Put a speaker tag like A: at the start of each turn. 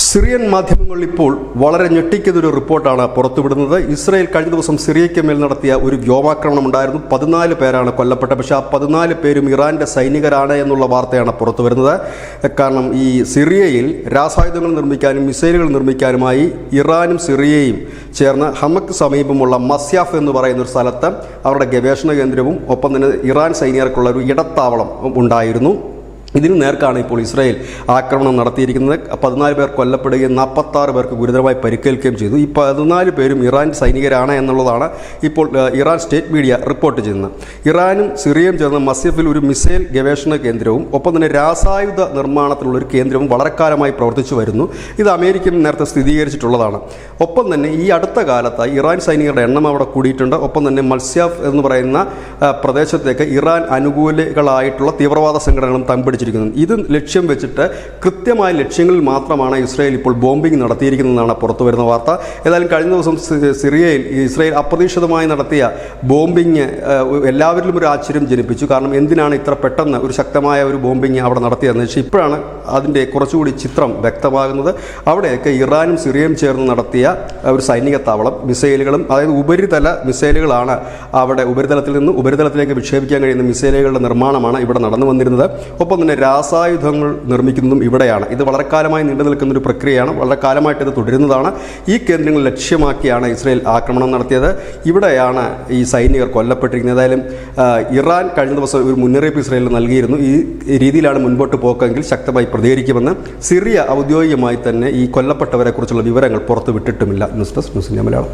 A: Syrian മാധ്യമങ്ങൾ ഇപ്പോൾ വളരെ ഞെട്ടിക്കുന്നൊരു റിപ്പോർട്ടാണ് പുറത്തുവിടുന്നത്. ഇസ്രായേൽ കഴിഞ്ഞ ദിവസം സിറിയയ്ക്ക് മേൽ നടത്തിയ ഒരു വ്യോമാക്രമണം ഉണ്ടായിരുന്നു. 14 പേരാണ് കൊല്ലപ്പെട്ടത്. പക്ഷേ ആ 14 പേരും ഇറാന്റെ സൈനികരാണ് എന്നുള്ള വാർത്തയാണ് പുറത്തു വരുന്നത്. കാരണം ഈ സിറിയയിൽ രാസായുധങ്ങൾ നിർമ്മിക്കാനും മിസൈലുകൾ നിർമ്മിക്കാനുമായി ഇറാനും സിറിയയും ചേർന്ന് ഹമക്ക് സമീപമുള്ള മസ്യാഫ് എന്ന് പറയുന്ന ഒരു സ്ഥലത്ത് അവരുടെ ഗവേഷണ കേന്ദ്രവും ഒപ്പം തന്നെ ഇറാൻ സൈനികർക്കുള്ള ഒരു ഇടത്താവളം ഉണ്ടായിരുന്നു. ഇതിനു നേർക്കാണ് ഇപ്പോൾ ഇസ്രായേൽ ആക്രമണം നടത്തിയിരിക്കുന്നത്. 14 പേർ കൊല്ലപ്പെടുകയും 46 പേർക്ക് ഗുരുതരമായി പരിക്കേൽക്കുകയും ചെയ്തു. ഈ 14 പേരും ഇറാൻ സൈനികരാണ് എന്നുള്ളതാണ് ഇപ്പോൾ ഇറാൻ സ്റ്റേറ്റ് മീഡിയ റിപ്പോർട്ട് ചെയ്യുന്നത്. ഇറാനും സിറിയയും ചേർന്ന മസ്യഫിൽ ഒരു മിസൈൽ ഗവേഷണ കേന്ദ്രവും ഒപ്പം തന്നെ രാസായുധ നിർമ്മാണത്തിലുള്ള ഒരു കേന്ദ്രവും വളരെ കാലമായി പ്രവർത്തിച്ചു വരുന്നു. ഇത് അമേരിക്ക നേരത്തെ സ്ഥിരീകരിച്ചിട്ടുള്ളതാണ്. ഒപ്പം തന്നെ ഈ അടുത്ത കാലത്തായി ഇറാൻ സൈനികരുടെ എണ്ണം അവിടെ കൂടിയിട്ടുണ്ട്. ഒപ്പം തന്നെ മസ്യാഫ് എന്ന് പറയുന്ന പ്രദേശത്തേക്ക് ഇറാൻ അനുകൂലികളായിട്ടുള്ള തീവ്രവാദ സംഘടനകളും തമ്പടിച്ചു. ഇത് ലക്ഷ്യം വെച്ചിട്ട് കൃത്യമായ ലക്ഷ്യങ്ങളിൽ മാത്രമാണ് ഇസ്രായേൽ ഇപ്പോൾ ബോംബിംഗ് നടത്തിയിരിക്കുന്നതെന്നാണ് പുറത്തുവരുന്ന വാർത്ത. ഏതായാലും കഴിഞ്ഞ ദിവസം സിറിയയിൽ ഇസ്രായേൽ അപ്രതീക്ഷിതമായി നടത്തിയ ബോംബിംഗ് എല്ലാവരിലും ഒരു ആശ്ചര്യം ജനിപ്പിച്ചു. കാരണം എന്തിനാണ് ഇത്ര പെട്ടെന്ന് ഒരു ശക്തമായ ഒരു ബോംബിംഗ് അവിടെ നടത്തിയതെന്ന് വെച്ചാൽ ഇപ്പോഴാണ് അതിൻ്റെ കുറച്ചുകൂടി ചിത്രം വ്യക്തമാകുന്നത്. അവിടെയൊക്കെ ഇറാനും സിറിയയും ചേർന്ന് നടത്തിയ ഒരു സൈനിക താവളം മിസൈലുകളും, അതായത് ഉപരിതല മിസൈലുകളാണ് അവിടെ ഉപരിതലത്തിൽ നിന്ന് ഉപരിതലത്തിലേക്ക് വിക്ഷേപിക്കാൻ കഴിയുന്ന മിസൈലുകളുടെ നിർമ്മാണമാണ് ഇവിടെ നടന്നു വന്നിരുന്നത്. ഒപ്പം തന്നെ രാസായുധങ്ങൾ നിർമ്മിക്കുന്നതും ഇവിടെയാണ്. ഇത് വളരെ കാലമായി നീണ്ടു നിൽക്കുന്ന ഒരു പ്രക്രിയയാണ്. വളരെ കാലമായിട്ട് ഇത് തുടരുന്നതാണ്. ഈ കേന്ദ്രങ്ങൾ ലക്ഷ്യമാക്കിയാണ് ഇസ്രായേൽ ആക്രമണം നടത്തിയത്. ഇവിടെയാണ് ഈ സൈനികർ കൊല്ലപ്പെട്ടിരിക്കുന്നത്. ഏതായാലും ഇറാൻ കഴിഞ്ഞ ദിവസം ഒരു മുന്നറിയിപ്പ് ഇസ്രായേലിന് നൽകിയിരുന്നു. ഈ രീതിയിലാണ് മുൻപോട്ട് പോക്കെങ്കിൽ ശക്തമായി പ്രതികരിക്കുമെന്ന്. സിറിയ ഔദ്യോഗികമായി തന്നെ ഈ കൊല്ലപ്പെട്ടവരെ കുറിച്ചുള്ള വിവരങ്ങൾ പുറത്തുവിട്ടിട്ടുമില്ല. News desk news India Malayalam.